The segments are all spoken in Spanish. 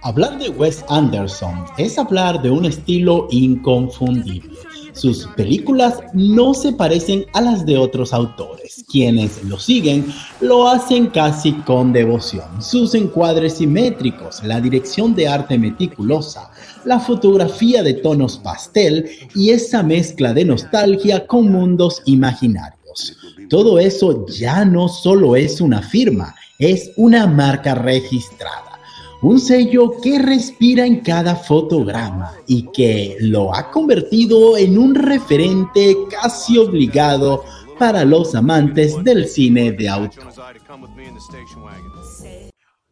Hablar de Wes Anderson es hablar de un estilo inconfundible. Sus películas no se parecen a las de otros autores. Quienes lo siguen lo hacen casi con devoción. Sus encuadres simétricos, la dirección de arte meticulosa, la fotografía de tonos pastel y esa mezcla de nostalgia con mundos imaginarios. Todo eso ya no solo es una firma, es una marca registrada. Un sello que respira en cada fotograma y que lo ha convertido en un referente casi obligado para los amantes del cine de autor.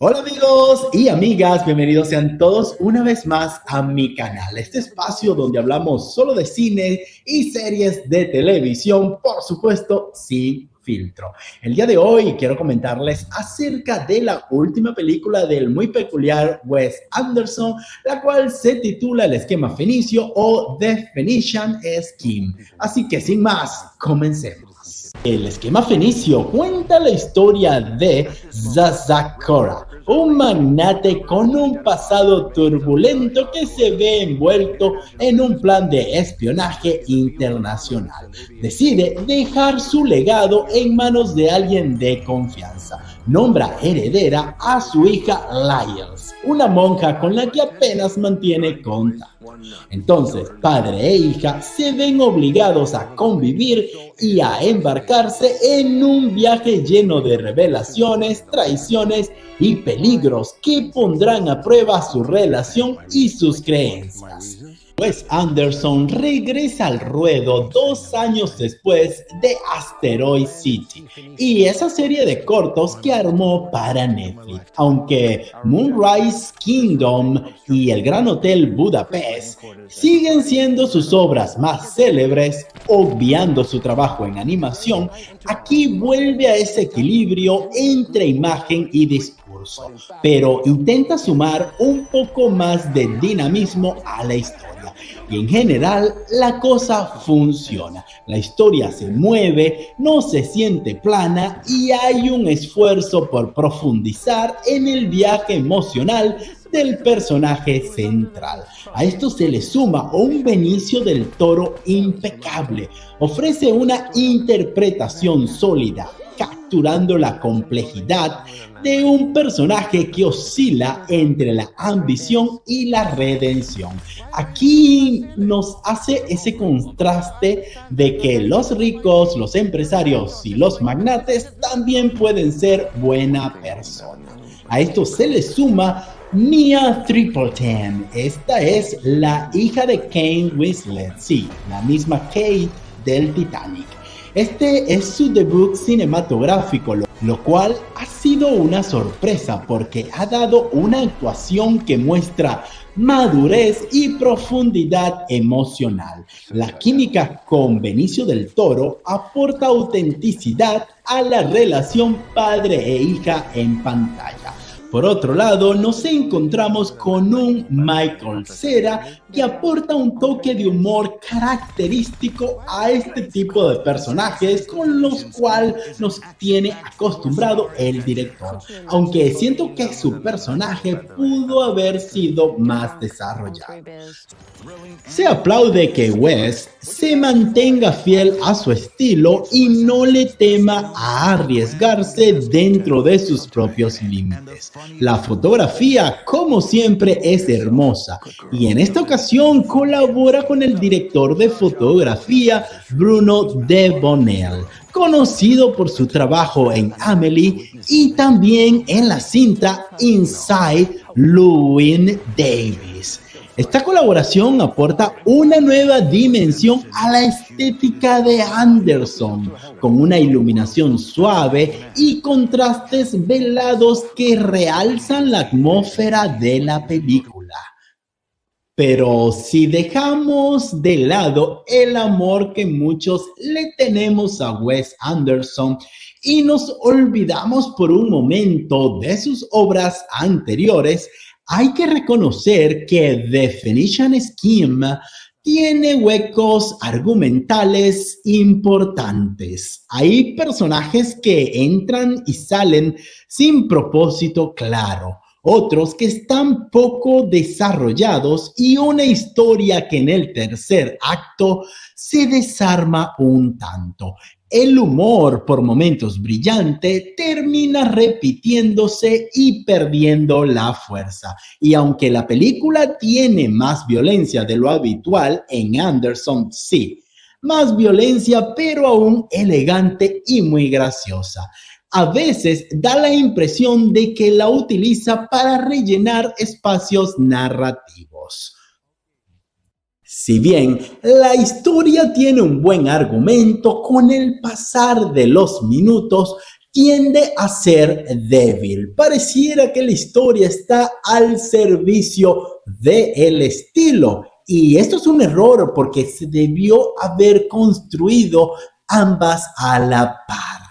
Hola amigos y amigas, bienvenidos sean todos una vez más a mi canal, este espacio donde hablamos solo de cine y series de televisión, por supuesto, sin filtro. El día de hoy quiero comentarles acerca de la última película del muy peculiar Wes Anderson, la cual se titula El Esquema Fenicio o The Phoenician Scheme. Así que sin más, comencemos. El Esquema Fenicio cuenta la historia de Zazakora, un magnate con un pasado turbulento que se ve envuelto en un plan de espionaje internacional. Decide dejar su legado en manos de alguien de confianza. Nombra heredera a su hija Lyles, una monja con la que apenas mantiene contacto. Entonces, padre e hija se ven obligados a convivir y a embarcarse en un viaje lleno de revelaciones, traiciones y peligros que pondrán a prueba su relación y sus creencias. Wes Anderson regresa al ruedo 2 años después de Asteroid City y esa serie de cortos que armó para Netflix. Aunque Moonrise Kingdom y El Gran Hotel Budapest siguen siendo sus obras más célebres, obviando su trabajo en animación, aquí vuelve a ese equilibrio entre imagen y discurso, pero intenta sumar un poco más de dinamismo a la historia. Y en general la cosa funciona. La historia se mueve, no se siente plana y hay un esfuerzo por profundizar en el viaje emocional del personaje central. A esto se le suma un Benicio del Toro impecable. Ofrece una interpretación sólida, capturando la complejidad de un personaje que oscila entre la ambición y la redención. Aquí nos hace ese contraste de que los ricos, los empresarios y los magnates también pueden ser buena persona. A esto se le suma Mia Tripleton. Esta es la hija de Kate Winslet, sí, la misma Kate del Titanic. Este es su debut cinematográfico, lo cual ha sido una sorpresa porque ha dado una actuación que muestra madurez y profundidad emocional. La química con Benicio del Toro aporta autenticidad a la relación padre e hija en pantalla. Por otro lado, nos encontramos con un Michael Cera que aporta un toque de humor característico a este tipo de personajes con los cuales nos tiene acostumbrado el director, aunque siento que su personaje pudo haber sido más desarrollado. Se aplaude que Wes se mantenga fiel a su estilo y no le tema a arriesgarse dentro de sus propios límites. La fotografía, como siempre, es hermosa y en esta ocasión colabora con el director de fotografía Bruno de Bonnell, conocido por su trabajo en Amelie y también en la cinta Inside Llewyn Davis. Esta colaboración aporta una nueva dimensión a la estética de Anderson, con una iluminación suave y contrastes velados que realzan la atmósfera de la película. Pero si dejamos de lado el amor que muchos le tenemos a Wes Anderson y nos olvidamos por un momento de sus obras anteriores, hay que reconocer que The Phoenician Scheme tiene huecos argumentales importantes. Hay personajes que entran y salen sin propósito claro, otros que están poco desarrollados y una historia que en el tercer acto se desarma un tanto. El humor, por momentos brillante, termina repitiéndose y perdiendo la fuerza. Y aunque la película tiene más violencia de lo habitual, en Anderson sí, más violencia, pero aún elegante y muy graciosa. A veces da la impresión de que la utiliza para rellenar espacios narrativos. Si bien la historia tiene un buen argumento, con el pasar de los minutos tiende a ser débil. Pareciera que la historia está al servicio del estilo. Y esto es un error porque se debió haber construido ambas a la par.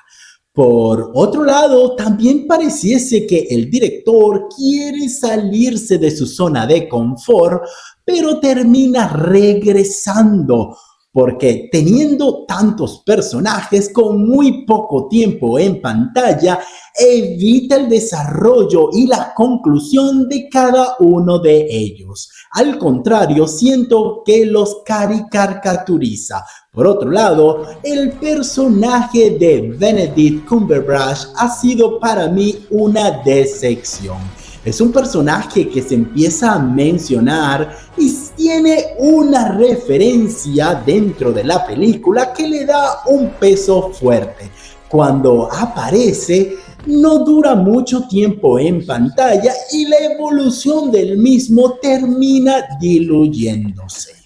Por otro lado, también pareciese que el director quiere salirse de su zona de confort, pero termina regresando, porque teniendo tantos personajes con muy poco tiempo en pantalla, evita el desarrollo y la conclusión de cada uno de ellos. Al contrario, siento que los caricaturiza. Por otro lado, el personaje de Benedict Cumberbatch ha sido para mí una decepción. Es un personaje que se empieza a mencionar y tiene una referencia dentro de la película que le da un peso fuerte. Cuando aparece, no dura mucho tiempo en pantalla y la evolución del mismo termina diluyéndose.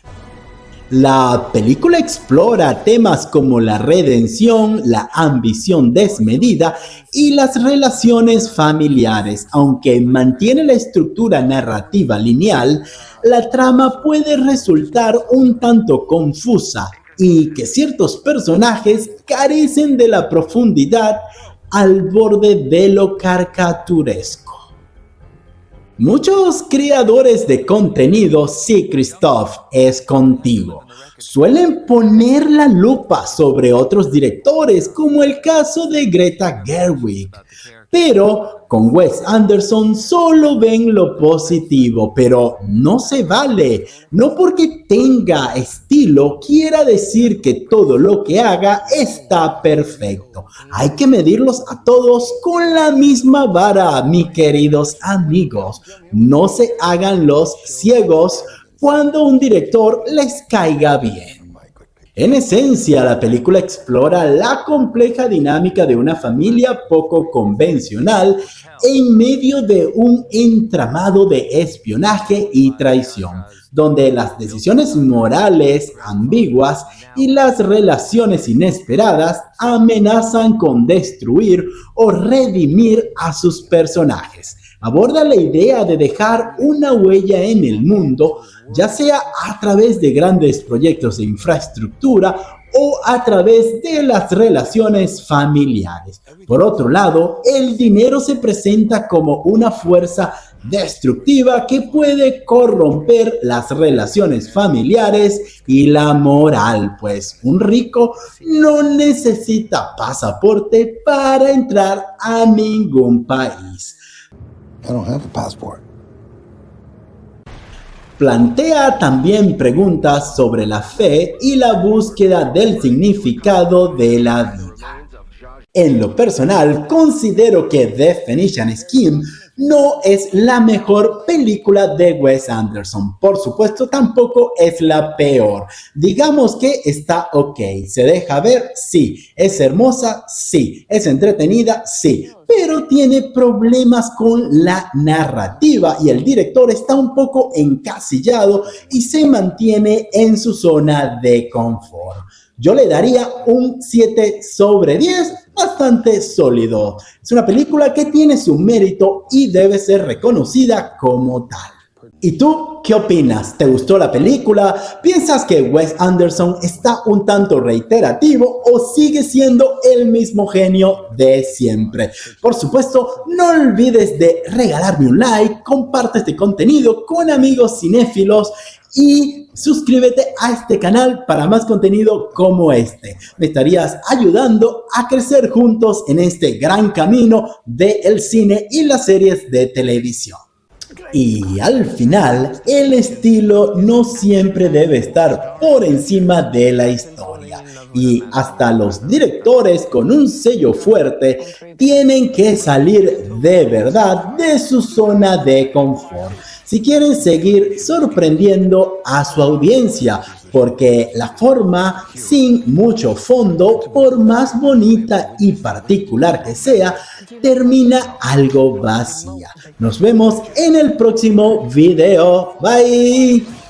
La película explora temas como la redención, la ambición desmedida y las relaciones familiares. Aunque mantiene la estructura narrativa lineal, la trama puede resultar un tanto confusa y que ciertos personajes carecen de la profundidad al borde de lo caricaturesco. Muchos creadores de contenido, sí, Christoph, es contigo, suelen poner la lupa sobre otros directores, como el caso de Greta Gerwig. Pero con Wes Anderson solo ven lo positivo, pero no se vale. No porque tenga estilo quiera decir que todo lo que haga está perfecto. Hay que medirlos a todos con la misma vara, mis queridos amigos. No se hagan los ciegos cuando un director les caiga bien. En esencia, la película explora la compleja dinámica de una familia poco convencional en medio de un entramado de espionaje y traición, donde las decisiones morales ambiguas y las relaciones inesperadas amenazan con destruir o redimir a sus personajes. Aborda la idea de dejar una huella en el mundo, ya sea a través de grandes proyectos de infraestructura o a través de las relaciones familiares. Por otro lado, el dinero se presenta como una fuerza destructiva que puede corromper las relaciones familiares y la moral, pues un rico no necesita pasaporte para entrar a ningún país. I don't have a passport. Plantea también preguntas sobre la fe y la búsqueda del significado de la vida. En lo personal, considero que The Phoenician Scheme no es la mejor película de Wes Anderson. Por supuesto, tampoco es la peor. Digamos que está ok. ¿Se deja ver? Sí. ¿Es hermosa? Sí. ¿Es entretenida? Sí. Pero tiene problemas con la narrativa y el director está un poco encasillado y se mantiene en su zona de confort. Yo le daría un 7 sobre 10, bastante sólido. Es una película que tiene su mérito y debe ser reconocida como tal. ¿Y tú qué opinas? ¿Te gustó la película? ¿Piensas que Wes Anderson está un tanto reiterativo o sigue siendo el mismo genio de siempre? Por supuesto, no olvides de regalarme un like, comparte este contenido con amigos cinéfilos y suscríbete a este canal para más contenido como este. Me estarías ayudando a crecer juntos en este gran camino del cine y las series de televisión. Y al final, el estilo no siempre debe estar por encima de la historia. Y hasta los directores con un sello fuerte tienen que salir de verdad de su zona de confort si quieren seguir sorprendiendo a su audiencia, porque la forma sin mucho fondo, por más bonita y particular que sea, termina algo vacía. Nos vemos en el próximo video. Bye.